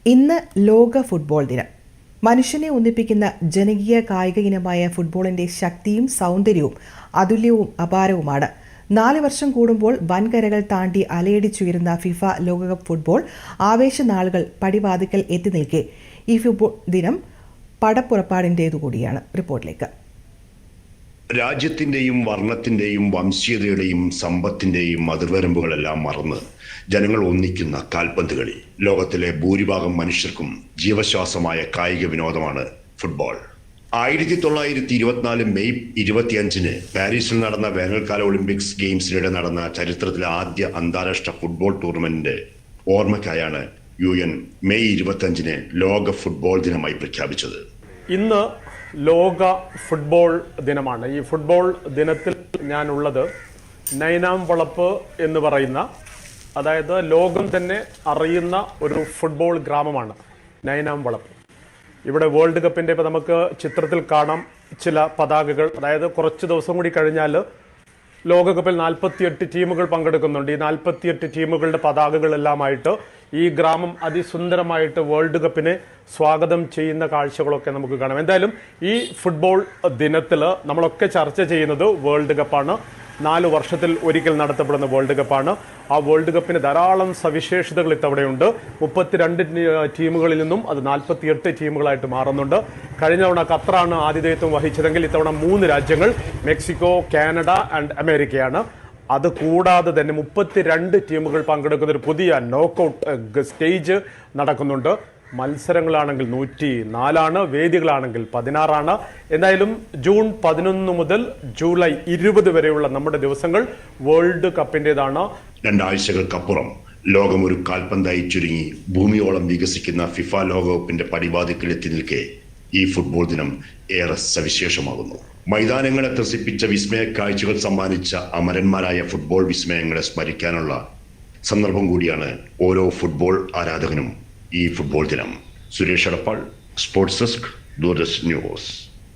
ഇന്ന് ലോക ഫുട്ബോൾ ദിനം. മനുഷ്യനെ ഒന്നിപ്പിക്കുന്ന ജനകീയ കായിക ഇനമായ ഫുട്ബോളിന്റെ ശക്തിയും സൗന്ദര്യവും അതുല്യവും അപാരവുമാണ്. 4 വർഷം കൂടുമ്പോൾ വൻകരകൾ താണ്ടി അലയടിച്ചുയരുന്ന ഫിഫ ലോകകപ്പ് ഫുട്ബോൾ ആവേശനാളുകൾ പടിവാതിക്കൽ എത്തി നിൽക്കെ ഈ ഫുട്ബോൾ ദിനം പടപ്പുറപ്പാടിൻ്റേതുകൂടിയാണ്. റിപ്പോർട്ടിലേക്ക്. രാജ്യത്തിന്റെയും വർണ്ണത്തിന്റെയും വംശീയതയുടെയും സമ്പത്തിന്റെയും അതിർവരമ്പുകളെല്ലാം മറന്ന് ജനങ്ങൾ ഒന്നിക്കുന്ന കാൽപന്ത് കളി ലോകത്തിലെ ഭൂരിഭാഗം മനുഷ്യർക്കും ജീവശ്വാസമായ കായിക വിനോദമാണ് ഫുട്ബോൾ. 1924 മെയ് 25 പാരീസിൽ നടന്ന വേനൽക്കാല ഒളിമ്പിക്സ് ഗെയിംസിനിടെ നടന്ന ചരിത്രത്തിലെ ആദ്യ അന്താരാഷ്ട്ര ഫുട്ബോൾ ടൂർണമെന്റിന്റെ ഓർമ്മയ്ക്കായാണ് UN മെയ് 25 ലോക ഫുട്ബോൾ ദിനമായി പ്രഖ്യാപിച്ചത്. ഇന്ന് ലോക ഫുട്ബോൾ ദിനമാണ്. ഈ ഫുട്ബോൾ ദിനത്തിൽ ഞാനുള്ളത് നൈനാം വളപ്പ് എന്ന് പറയുന്ന, അതായത് ലോകം തന്നെ അറിയുന്ന ഒരു ഫുട്ബോൾ ഗ്രാമമാണ് നൈനാം വളപ്പ്. ഇവിടെ വേൾഡ് കപ്പിൻ്റെ ഇപ്പോൾ നമുക്ക് ചിത്രത്തിൽ കാണാം ചില പതാകകൾ. അതായത് കുറച്ച് ദിവസം കൂടി കഴിഞ്ഞാൽ ലോകകപ്പിൽ 48 ടീമുകൾ പങ്കെടുക്കുന്നുണ്ട്. ഈ 48 ടീമുകളുടെ പതാകകളെല്ലാമായിട്ട് ഈ ഗ്രാമം അതിസുന്ദരമായിട്ട് വേൾഡ് കപ്പിനെ സ്വാഗതം ചെയ്യുന്ന കാഴ്ചകളൊക്കെ നമുക്ക് കാണാം. എന്തായാലും ഈ ഫുട്ബോൾ ദിനത്തിൽ നമ്മളൊക്കെ ചർച്ച ചെയ്യുന്നത് വേൾഡ് കപ്പാണ്. 4 വർഷത്തിൽ ഒരിക്കൽ നടത്തപ്പെടുന്ന വേൾഡ് കപ്പാണ്. ആ വേൾഡ് കപ്പിന് ധാരാളം സവിശേഷതകൾ ഇത്തവണയുണ്ട്. 32 ടീമുകളിൽ നിന്നും അത് 48 ടീമുകളായിട്ട് മാറുന്നുണ്ട്. കഴിഞ്ഞ തവണ ഖത്തറാണ് ആതിഥേയത്വം വഹിച്ചതെങ്കിൽ ഇത്തവണ 3 രാജ്യങ്ങൾ മെക്സിക്കോ, കാനഡ ആൻഡ് അമേരിക്കയാണ്. അത് കൂടാതെ തന്നെ 32 ടീമുകൾ പങ്കെടുക്കുന്ന ഒരു പുതിയ നോക്കൌട്ട് സ്റ്റേജ് നടക്കുന്നുണ്ട്. മത്സരങ്ങളാണെങ്കിൽ 104, വേദികളാണെങ്കിൽ 16. എന്തായാലും ജൂൺ 11 മുതൽ ജൂലൈ 20 വരെയുള്ള നമ്മുടെ ദിവസങ്ങൾ വേൾഡ് കപ്പിൻ്റെതാണ്. 2 ആഴ്ചകൾക്കപ്പുറം ലോകം ഒരു കാൽപന്തായി ചുരുങ്ങി ഭൂമിയോളം വികസിക്കുന്ന ഫിഫ ലോകകപ്പിന്റെ പടിവാതിക്കൽ എത്തി നിൽക്കെ ഈ ഫുട്ബോൾ ദിനം ഏറെ സവിശേഷമാകുന്നു. മൈതാനങ്ങളെ ത്രസിപ്പിച്ച വിസ്മയ കാഴ്ചകൾ സമ്മാനിച്ച അമരന്മാരായ ഫുട്ബോൾ വിസ്മയങ്ങളെ സ്മരിക്കാനുള്ള സന്ദർഭം കൂടിയാണ് ഓരോ ഫുട്ബോൾ ആരാധകനും ഈ ഫുട്ബോൾ ദിനം. Suresh Edappal, sports desk, Doordarshan news.